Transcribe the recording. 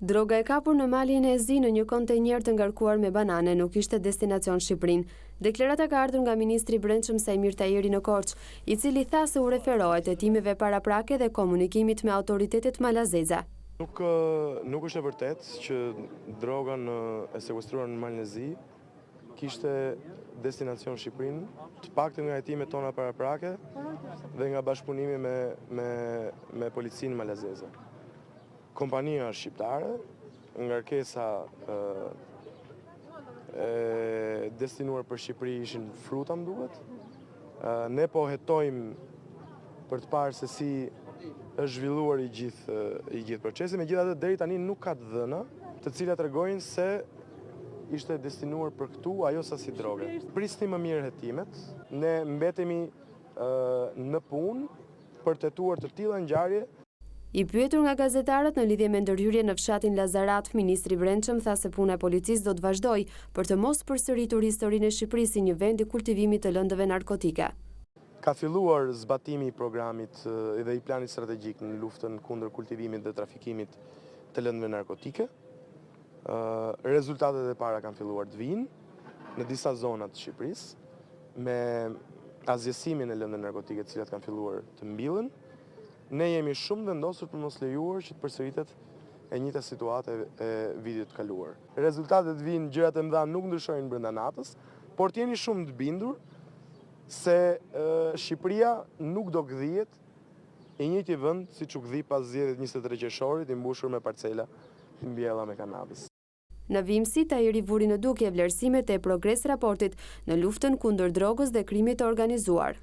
Droga e kapur në malin e Zi në një kontenjer të ngarkuar me banane nuk ishte destinacion Shqipërinë. Deklarata ka ardhur nga ministri i Brendshëm Sajmir Tajeri në Korçë, i cili tha se u referohet hetimeve paraprake dhe komunikimit me autoritetet malazeze. Nuk është e vërtet që drogan e sekuestruar në malin e Zi kishte destinacion Shqipërinë, të paktën nga hetimet tona paraprake dhe nga bashkëpunimi me policinë malazeze. Kompania është shqiptare, ngarkesa destinuar për Shqipëri ishin fruta më duket. Ne po hetojmë për të parë se si është zhvilluar i gjithë procesi, megjithatë deri tani nuk ka të dhëna të cilat tregojnë se ishte destinuar për këtu ajo sasi droge. Prisni më mirë hetimet, ne mbetemi në punë për të hetuar të tilla ngjarje. I pyetur nga gazetarët në lidhje me ndërhyrje në fshatin Lazarat, ministri i Brendshëm tha se puna e policisë do të vazhdojë për të mos përsëritur historinë e Shqipërisë si një vend i kultivimit të lëndëve narkotike. Ka filluar zbatimi i programit dhe i planit strategjik në luftën kundër kultivimit dhe trafikimit të lëndëve narkotike. Rezultatet e para kanë filluar të vinë në disa zona të Shqipërisë me azjesimin e lëndëve narkotike të cilat kanë filluar të mbillen. Ne jemi shumë vendosur për mos lejuar që të përsëritet e njëjta situatë e vitit të kaluar. Rezultatet vinë, gjërat e mëdha nuk ndryshojnë brenda natës, por të jeni shumë të bindur se Shqipëria nuk do gdhihet i njëjti vend siç u gdhi pas zgjedhjeve 23 qershorit i mbushur me parcela të mbjella me kanabis. Në Vimsi, Tajeri vuri në dukje vlerësimet e progres raportit në luftën kundër drogës dhe krimit të organizuar.